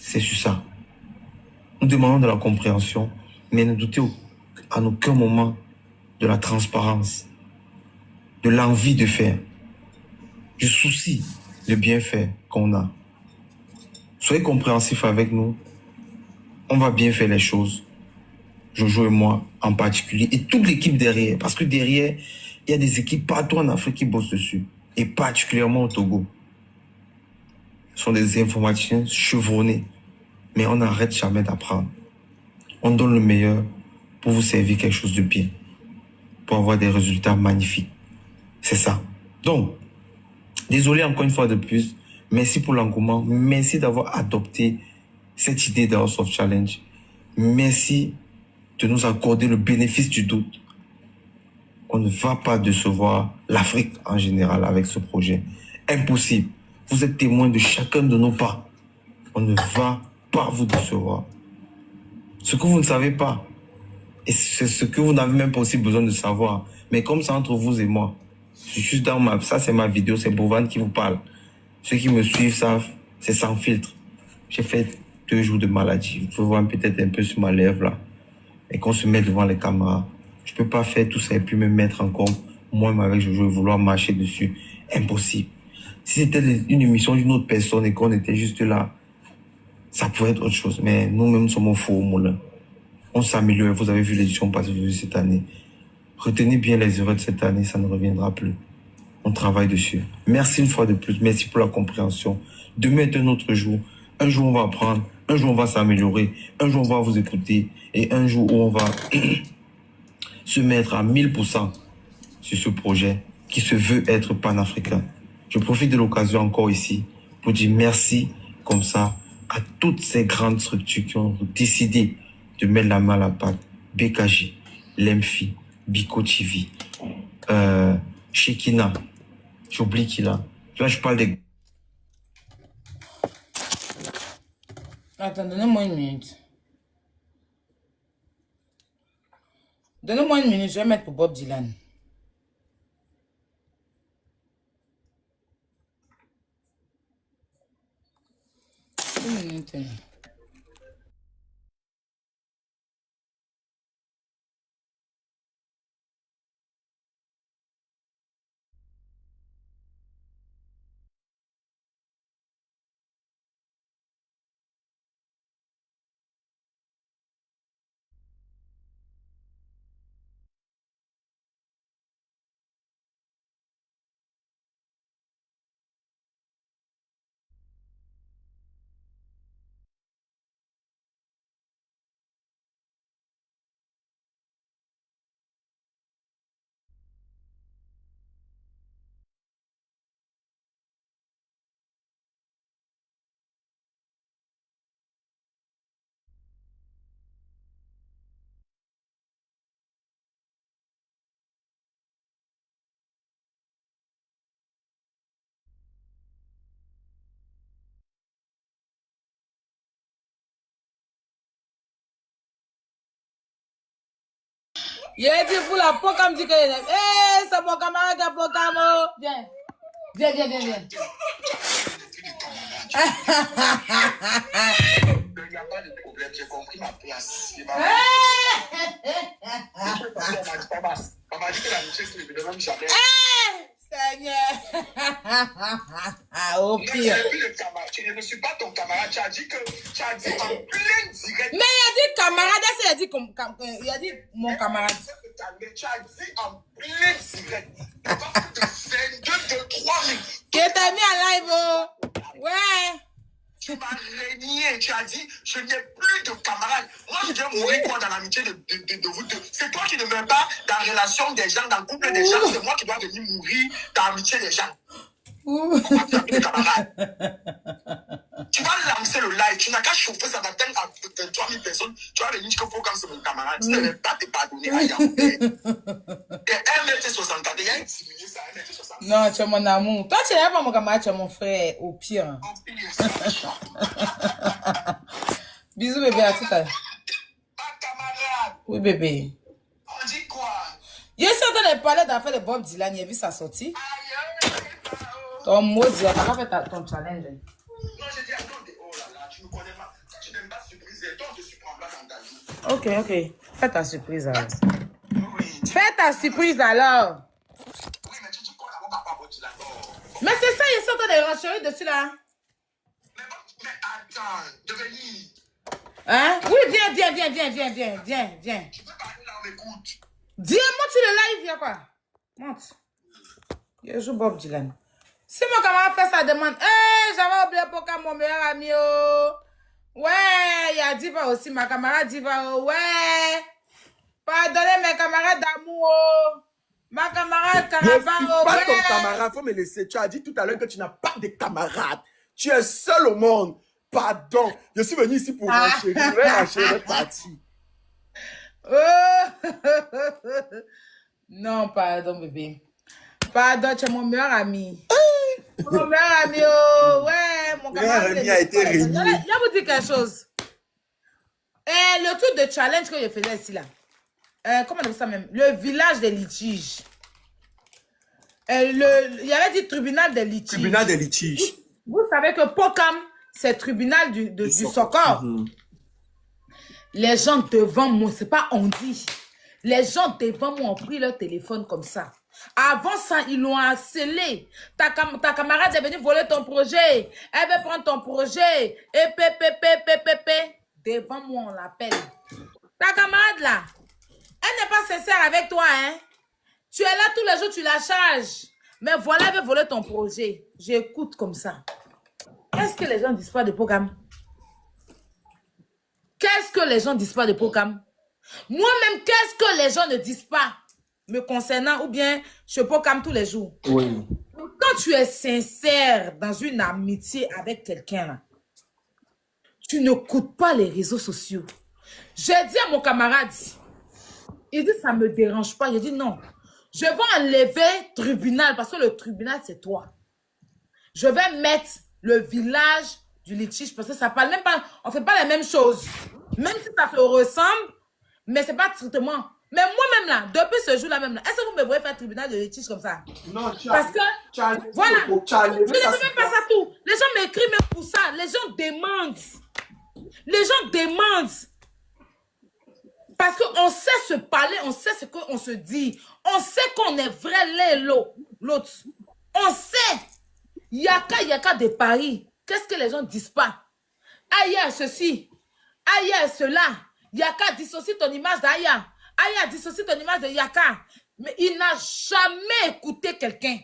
C'est sur ça. Nous demandons de la compréhension, mais ne doutez en aucun moment de la transparence, de l'envie de faire, du souci de bien faire qu'on a. Soyez compréhensifs avec nous. On va bien faire les choses. Jojo et moi en particulier, et toute l'équipe derrière. Parce que derrière, il y a des équipes partout en Afrique qui bossent dessus. Et particulièrement au Togo. Ce sont des informaticiens chevronnés. mais on n'arrête jamais d'apprendre. On donne le meilleur pour vous servir quelque chose de bien, pour avoir des résultats magnifiques. C'est ça. Donc, désolé encore une fois de plus. Merci pour l'engouement. Merci d'avoir adopté cette idée de House of Challenge. Merci de nous accorder le bénéfice du doute. On ne va pas décevoir l'Afrique en général avec ce projet. Impossible. Vous êtes témoin de chacun de nos pas. On ne va pas vous décevoir. Ce que vous ne savez pas, et c'est ce que vous n'avez même pas aussi besoin de savoir. Mais comme c'est entre vous et moi, je suis juste dans ça c'est ma vidéo, c'est Bovan qui vous parle. Ceux qui me suivent savent, c'est sans filtre. J'ai fait 2 jours de maladie. Vous pouvez voir peut-être un peu sur ma lèvre là. Et qu'on se met devant les caméras. Je peux pas faire tout ça et puis me mettre encore moi-même avec Jojo et vouloir marcher dessus. Impossible. Si c'était une émission d'une autre personne et qu'on était juste là, ça pourrait être autre chose. Mais nous-mêmes sommes au four au moulin. On s'améliore. Vous avez vu l'édition passée cette année. Retenez bien les erreurs de cette année, ça ne reviendra plus. On travaille dessus. Merci une fois de plus. Merci pour la compréhension. Demain est un autre jour. Un jour, on va apprendre. Un jour, on va s'améliorer. Un jour, on va vous écouter. Et un jour où on va se mettre à 1000% sur ce projet qui se veut être panafricain. Je profite de l'occasion encore ici pour dire merci comme ça à toutes ces grandes structures qui ont décidé de mettre la main à la pâte. BKJ, Lemfi, Biko TV, Shekina, j'oublie qui là. Là, je parle des... Attends, donnez-moi une minute. Donnez-moi une minute, je vais mettre pour Bob Dylan. Une minute. Il a dit pour la Pocam dit que... Eh, c'est mon camarade de Pocamo. Viens. Viens, viens, viens, viens. Il n'y a pas de problème, j'ai compris ma place. On m'a dit que la mutuelle, c'est le même jamais. Seigneur. Au pire. Je ne suis pas ton camarade. Tu as dit en plein direct. Mais il a dit camarade, il a dit, il a dit mon camarade. Tu as dit en plein direct. Il va te faire 2, 3 minutes. Qui t'a mis en live, oh. Ouais. Tu m'as régné, tu as dit, je n'ai plus de camarades. Moi, je viens mourir quoi dans l'amitié de vous deux. C'est toi qui ne mets pas dans la relation des gens, dans le couple des gens. C'est moi qui dois venir mourir dans l'amitié des gens. Pourquoi tu n'as plus de camarades? Tu vas lancer le live, tu n'as qu'à chauffer ça va atteindre à 3000 personnes. Tu vas venir dire que faut quand c'est mon camarade. Tu ne vais pas te pardonner à Yaoundé. T'es 1m60, il y a une diminué ça, 1m60. Non, tu es mon amour. Toi, tu n'es pas mon camarade, tu es mon frère, au pire. Bisous, bébé, à tout à l'heure. Pas camarade. Oui, bébé. On dit quoi? Il est sorti de parler d'affaires de Bob Dylan, il a vu sa sortie. Aïe, Ton maudit, t'as pas fait ton challenge. non, j'ai dit, attendez, oh là là, tu me connais pas. Tu n'aimes pas surpriser. Toi, je suis prendre là dans ta vie. Ok. Fais ta surprise alors. Oui. Fais ta surprise alors. Oui, mais tu dis quoi là, mon papa, bon, tu l'adores. Mais c'est ça, il sort de renchérir dessus là. Mais attends, devenir. Hein? Oui, viens. Tu peux parler là, on m'écoute. Viens, monte sur le live, viens quoi. Monte. Je joue Bob Dylan. Si mon camarade fait sa demande, j'avais oublié pour mon meilleur ami, oh. Ouais, il y a Diva aussi, ma camarade Diva. Ouais. Pardonnez mes camarades d'amour. Oh. Ma camarade Je ne suis Carabao. pas ton Ouais. camarade, faut me laisser. Tu as dit tout à l'heure que tu n'as pas de camarades. Tu es seul au monde. Pardon. Je suis venu ici pour renchérir. Je vais renchérir parti. Oh. Non, pardon, bébé. Pardon, tu es mon meilleur ami. Mon meilleur ami, oh. Ouais, mon camarade. Rémi a été Je régné. vais vous dire quelque chose. Le truc de challenge que je faisais ici, là. Comment on appelle ça même? Le village des litiges. Il y avait dit tribunal des litiges. Tribunal des litiges. Vous savez que Pokam, c'est tribunal du Sokor. Les gens devant moi, c'est pas on dit. Les gens devant moi ont pris leur téléphone comme ça. Avant ça, ils l'ont harcelé. Ta camarade est venue voler ton projet. Elle veut prendre ton projet. Et pépé. Devant moi, on l'appelle. Ta camarade là, elle n'est pas sincère avec toi, hein. Tu es là tous les jours, tu la charges. Mais voilà, elle veut voler ton projet. J'écoute comme ça. Qu'est-ce que les gens disent pas de Pokam? Qu'est-ce que les gens disent pas de Pokam? Moi-même, qu'est-ce que les gens ne disent pas me concernant ou bien chez Pokam tous les jours? Oui. Quand tu es sincère dans une amitié avec quelqu'un, là, tu ne coûtes pas les réseaux sociaux. J'ai dit à mon camarade, il dit ça me dérange pas. J'ai dit non, je vais enlever tribunal parce que le tribunal c'est toi. Je vais mettre le village du litige parce que ça parle même pas, on fait pas les mêmes choses. Même si ça se ressemble, mais c'est pas traitement. Mais moi-même là, depuis ce jour-là même là, est-ce que vous me voyez faire tribunal de litige comme ça? Non, Parce que, voilà, je ne fais même pas ça tout. Les gens m'écrivent même pour ça. Les gens demandent. Les gens demandent. Parce qu'on sait se parler, on sait ce qu'on se dit. On sait qu'on est vrai l'un et l'autre. On sait. Yaka de Paris. Qu'est-ce que les gens disent pas? Aya ceci. Aya cela. Yaka dissocie ton image d'Aya. Aya dissocie ton image de Yaka. Mais il n'a jamais écouté quelqu'un.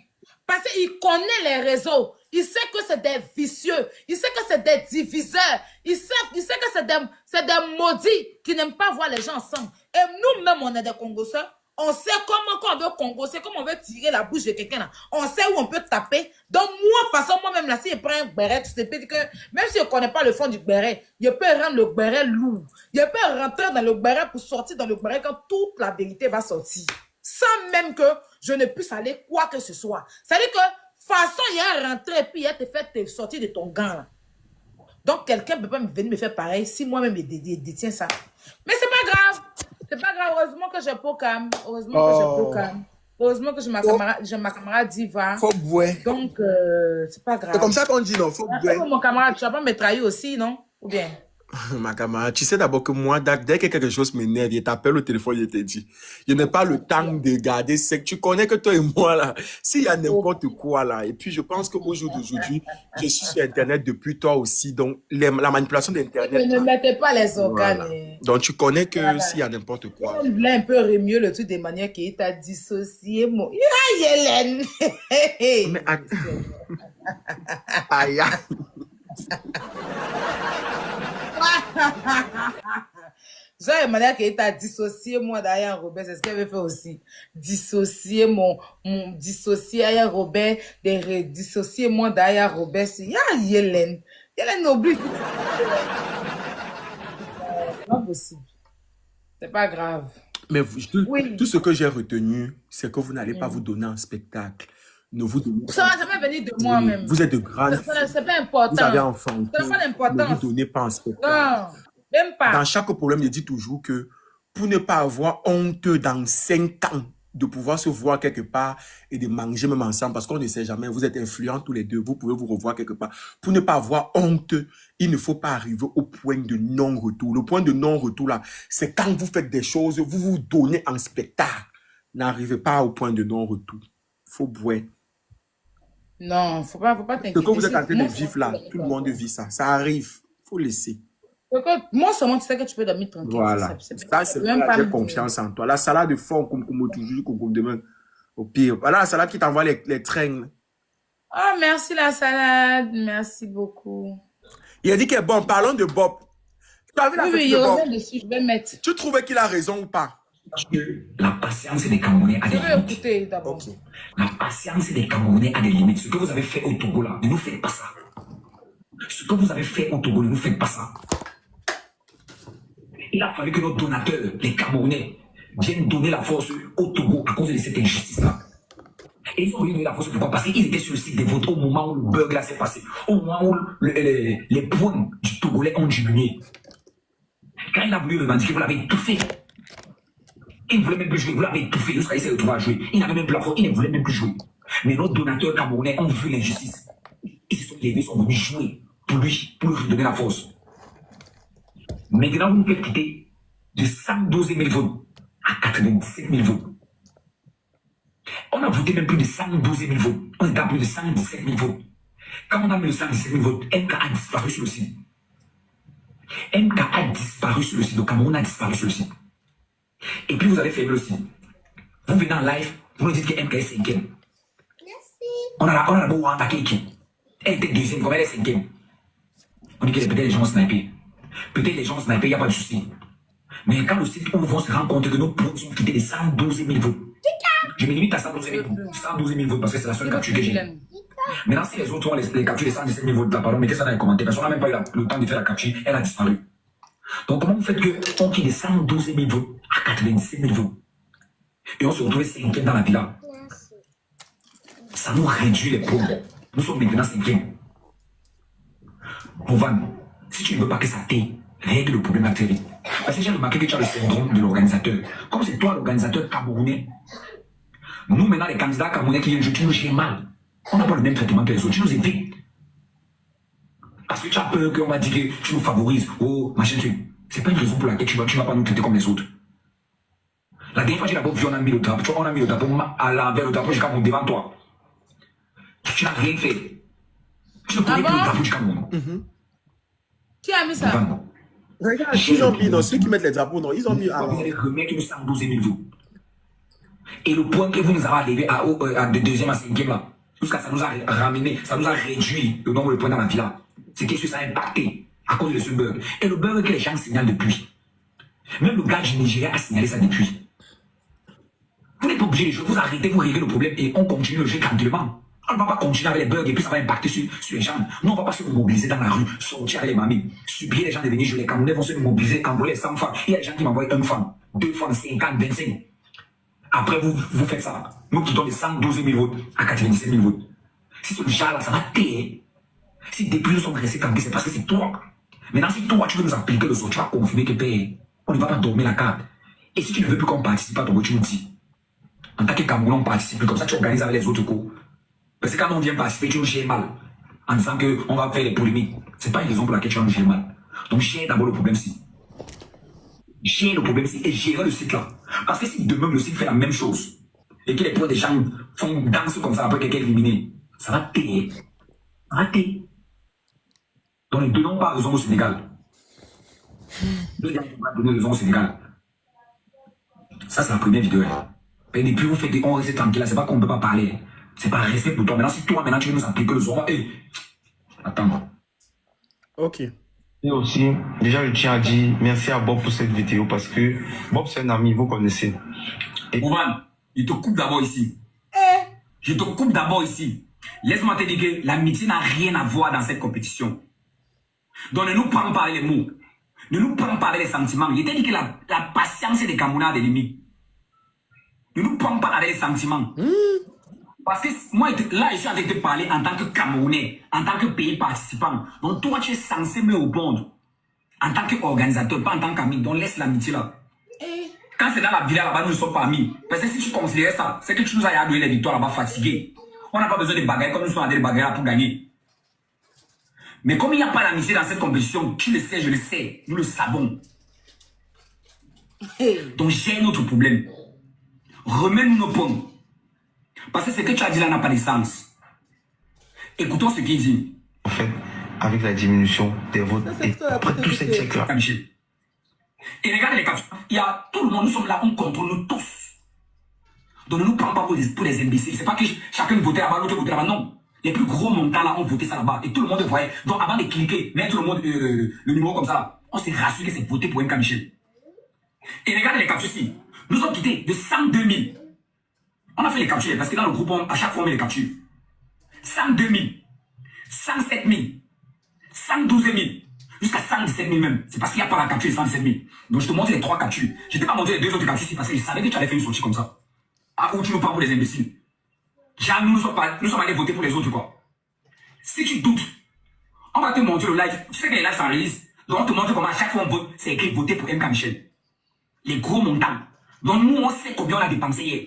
Parce qu'il connaît les réseaux. Il sait que c'est des vicieux. Il sait que c'est des diviseurs. Il sait que c'est des maudits qui n'aiment pas voir les gens ensemble. Et nous-mêmes, on est des Congosseurs. On sait comment quand on veut congosser, comment on veut tirer la bouche de quelqu'un là. On sait où on peut taper. Donc moi, façon moi-même là, si je prends un béret, tu sais que même si je ne connais pas le fond du béret, je peux rendre le béret lourd. Je peux rentrer dans le béret pour sortir dans le béret quand toute la vérité va sortir. Sans même que je ne puisse aller quoi que ce soit. C'est-à-dire que façon, il y a rentré et puis il y a te fait te sortir de ton gant là. Donc quelqu'un ne peut pas venir me faire pareil si moi-même je détiens ça. Mais c'est pas grave. C'est pas grave, heureusement que j'ai Pokam. Heureusement que j'ai Pokam. Heureusement que j'ai ma camarade Diva. Faut boire. Donc, c'est pas grave. C'est comme ça qu'on dit, non? Faut boire. Mon camarade, tu vas pas me trahir aussi, non? Ou bien? Ma camarade, tu sais d'abord que moi, dès que quelque chose m'énerve, je t'appelle au téléphone, je te dis. Je n'ai pas le temps de garder sec. Tu connais que toi et moi, là, s'il y a n'importe quoi, là, et puis je pense qu'au jour d'aujourd'hui, je suis sur Internet depuis toi aussi, donc la manipulation d'Internet. Ne mettez pas les organes. Voilà. Donc tu connais que s'il y a n'importe quoi. On voulait un peu mieux le truc des manières qu'il t'a dissocié, moi. Ah, Hélène! Mais aïe. J'ai une manière qu'il t'a dissocié moi d'Aya Robert, c'est ce qu'elle veut faire aussi. Dissocier dissocier Aya Robert, dissocier moi d'Aya Robert. Il y a Hélène. Hélène oublie. C'est pas possible. C'est pas grave. Mais tout ce que j'ai retenu, c'est que vous n'allez pas vous donner un spectacle. Ne vous donnez Ça va jamais venir de moi-même. Vous êtes de grandes. C'est pas important. Vous avez enfanté. Ça n'a pas d'importance. Ne vous donnez pas un spectacle. Non, même pas. Dans chaque problème, je dis toujours que pour ne pas avoir honte dans 5 ans de pouvoir se voir quelque part et de manger même ensemble, parce qu'on ne sait jamais, vous êtes influents tous les deux, vous pouvez vous revoir quelque part. Pour ne pas avoir honte, il ne faut pas arriver au point de non-retour. Le point de non-retour, là, c'est quand vous faites des choses, vous vous donnez en spectacle. N'arrivez pas au point de non-retour. Faut boire. Non, faut pas t'inquiéter. Ce que vous êtes en train de vivre là, tout le monde vit ça. Ça arrive. Faut laisser. Moi seulement, tu sais que tu peux dormir tranquille. Voilà. Ça, c'est j'ai confiance en toi. La salade de fond, comme toujours, comme demain. Au pire. Voilà la salade qui t'envoie les trains. Oh, merci la salade. Merci beaucoup. Il a dit qu'il est bon. Parlons de Bob. Tu as vu la Oui, sortie oui, de il Bob? revient dessus, je vais mettre. Tu trouvais qu'il a raison ou pas? Parce que la patience des Camerounais a Je des vais limites. écouter d'abord. Ok. La patience des Camerounais a des limites. Ce que vous avez fait au Togo là, ne nous faites pas ça. Ce que vous avez fait au Togo, ne nous faites pas ça. Il a fallu que nos donateurs, les Camerounais, viennent donner la force au Togo à cause de cette injustice-là. Et ils ont donné la force pourquoi? Parce qu'ils étaient sur le site des votes au moment où le bug là s'est passé, au moment où les points du Togolais ont diminué. Quand il a voulu revendiquer, vous l'avez étouffé. Il ne voulait même plus jouer, vous l'avez étouffé jusqu'à essayer de trouver à jouer. Il n'avait même plus la force, il ne voulait même plus jouer. Mais nos donateurs camerounais ont vu l'injustice. Ils se sont levés, sont venus jouer pour lui redonner la force. Maintenant, vous nous faites quitter de 112 000 votes à 87 000 votes. On a voté même plus de 112 000 votes. On est à plus de 117 000 votes. Quand on a mis le 117 000 votes, MK a disparu sur le site. MK a disparu sur le site. Le Cameroun a disparu sur le site. Et puis vous avez fermé le site. Vous venez en live, vous nous dites que MK est cinquième. On a d'abord attaqué qui? Elle était deuxième, comme elle est cinquième. On dit que peut-être les gens ont snipé. Peut-être les gens ont snipé, il n'y a pas de souci. Mais quand le site ouvre, on se rend compte que nos points sont quittés de 112 000 votes. Je me limite à 112 000 votes parce que c'est la seule capture que j'ai. Maintenant, si les autres ont les captures de 117 000 votes là, pardon, mettez ça dans les commentaires parce qu'on n'a même pas eu le temps de faire la capture, elle a disparu. Donc, comment vous faites qu'on quitte de 112 000 votes à 87 000 votes et on se retrouve cinquième dans la villa? Ça nous réduit les points. Nous sommes maintenant cinquième. Bovan, si tu ne veux pas que ça t'aide, règle le problème très vite. Parce que j'ai remarqué que tu as le syndrome de l'organisateur. Comme c'est toi l'organisateur camerounais, nous maintenant les candidats camerounais qui viennent jouer, tu nous gères mal. On n'a pas le même traitement que les autres, tu nous évites. Parce que tu as peur qu'on va dire que tu nous favorises. Oh, machin truc. C'est pas une raison pour laquelle tu vas pas nous traiter comme les autres. La dernière fois, j'ai d'abord vu, on a mis le drapeau. Tu vois, on a mis le drapeau à l'envers, le drapeau du Cameroun devant toi. Tu n'as rien fait. Tu ne connais plus le drapeau du Cameroun. Qui a mis ça? Regarde, ils ont mis, non, ceux qui mettent les drapeaux, non, ils ont mis Vous allez remettre une 112 000 votes. Et le point que vous nous avez arrivé de deuxième à cinquième là, jusqu'à ça nous a ramené, ça nous a réduit le nombre de points dans la villa. C'est que ça a impacté à cause de ce bug. Et le bug que les gens signalent depuis. Même le gars du Nigeria a signalé ça depuis. Vous n'êtes pas obligé de jouer, vous arrêtez, vous réglez le problème et on continue le jeu tranquillement. On ne va pas continuer avec les bugs et puis ça va impacter sur les gens. Nous, on ne va pas se mobiliser dans la rue, sortir avec les mamies, supplier les gens de venir jouer. Les Camerounais vont se mobiliser, envoyer 100 francs. Il y a des gens qui m'envoient 1 franc, 2 francs, 50, 25. Après, vous faites ça. Nous quittons les 112 000 votes à 97 000 votes. Si ce genre-là, ça va t'aider. Si depuis nous sommes restés campés, c'est parce que c'est toi. Maintenant, si toi, tu veux nous appliquer le sort, tu vas confirmer que on ne va pas dormir la carte. Et si tu ne veux plus qu'on participe à ton tu nous dis. En tant que Camerounais, on participe. Comme ça, tu organises avec les autres cours. Parce que quand on vient participer, tu nous gères mal. En disant qu'on va faire les polémiques. C'est pas une raison pour laquelle tu vas nous gérer mal. Donc, gère d'abord le problème-ci. Gère le problème-ci et gérer le site là. Parce que si demain le site fait la même chose, et que les points des gens font danse comme ça après quelqu'un éliminé, ça va t'aider. Ça va t'aider. Donc, ne donnons pas raison au Sénégal. Ne donnons pas raison au Sénégal. Ça, c'est la première vidéo. Et depuis, vous faites des on reste tranquille là, c'est pas qu'on ne peut pas parler. C'est pas respect pour toi. Maintenant, si toi, maintenant, tu veux nous appliquer le soir, attends. Ok. Et aussi, déjà, je tiens à dire merci à Bob pour cette vidéo parce que Bob, c'est un ami, vous connaissez. Oman, je te coupe d'abord ici. Je te coupe d'abord ici. Laisse-moi te dire que l'amitié n'a rien à voir dans cette compétition. Donc, ne nous parlons pas avec les mots. Ne nous parlons pas avec les sentiments. Je t'ai dit que la patience des Camerounais a des limites. Ne nous parlons pas avec les sentiments. Parce que moi, là, je suis en train de te parler en tant que Camerounais, en tant que pays participant. Donc, toi, tu es censé me répondre en tant qu'organisateur, pas en tant qu'ami. Donc, laisse l'amitié là. Quand c'est dans la villa là-bas, nous ne sommes pas amis. Parce que si tu considérais ça, c'est que tu nous as donné les victoires là-bas fatigués. On n'a pas besoin de bagailles comme nous sommes en train de bagailles là pour gagner. Mais comme il n'y a pas d'amitié dans cette compétition, tu le sais, je le sais, nous le savons. Donc, gère notre problème. Remets-nous nos points. Parce que ce que tu as dit là n'a pas de sens. Écoutons ce qu'il dit. En fait, avec la diminution des votes et après tous ces checks-là. Et regardez les captures. Il y a tout le monde, nous sommes là, on contrôle nous tous. Donc ne nous prends pas pour des imbéciles. C'est pas que chacun vote là-bas, l'autre vote là-bas. Non. Les plus gros montants là ont voté ça là-bas. Et tout le monde voyait. Donc avant de cliquer, mettre le, le numéro comme ça, on s'est rassuré que c'est voté pour MK Michel. Et regardez les captures ici. Nous sommes quittés de 102 000. On a fait les captures parce que dans le groupe, à chaque fois on met les captures. 102 000, 107 000, 112 000, jusqu'à 117 000 même. C'est parce qu'il n'y a pas la capture de 117 000. Donc je te montre les 3 captures. Je ne t'ai pas montré les 2 autres captures ici parce que je savais que tu allais faire une sortie comme ça. Ah, où tu nous parles pour les imbéciles. Jamais nous sommes allés voter pour les autres, quoi. Si tu doutes, on va te montrer le live. Tu sais que les lives s'enregistrent. Donc on te montre comment à chaque fois on vote, c'est écrit voter pour MK Michel. Les gros montants. Donc nous, on sait combien on a dépensé hier.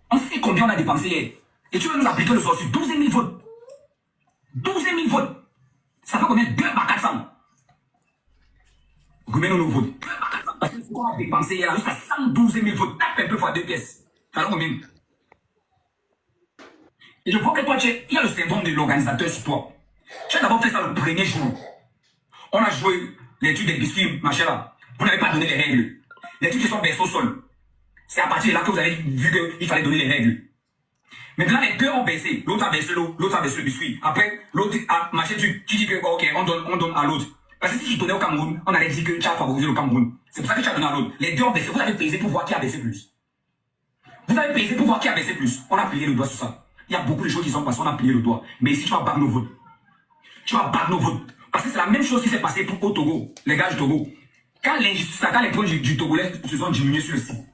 On sait combien on a dépensé hier. Et tu veux nous appliquer le sort sur 12 000 votes. 12 000 votes. Ça fait combien? 2 par 400. Combien nous votes? Parce que ce qu'on a dépensé hier, jusqu'à 112 000 votes. Tape un peu fois 2 pièces. Ça fait combien? Et je vois que toi, il y a le syndrome de l'organisateur sur toi. Tu as d'abord fait ça le premier jour. On a joué les trucs des biscuits, machin là. Vous n'avez pas donné les règles. Les trucs qui sont versés au sol. C'est à partir de là que vous avez vu qu'il fallait donner les règles. Maintenant, les deux ont baissé. L'autre a baissé l'eau, l'autre a baissé le biscuit. Après, l'autre a marché dessus. Qui dit que, ok, on donne à l'autre. Parce que si tu donnais au Cameroun, on allait dire que tu as favorisé le Cameroun. C'est pour ça que tu as donné à l'autre. Les deux ont baissé. Vous avez pesé pour voir qui a baissé plus. Vous avez pesé pour voir qui a baissé plus. On a plié le doigt sur ça. Il y a beaucoup de choses qui sont passées, on a plié le doigt. Mais ici, tu vas battre nos votes. Tu vas battre nos votes. Parce que c'est la même chose qui s'est passée au Togo, les gars du Togo. Quand l'injustice, quand les points du Togolais se sont diminués sur le site,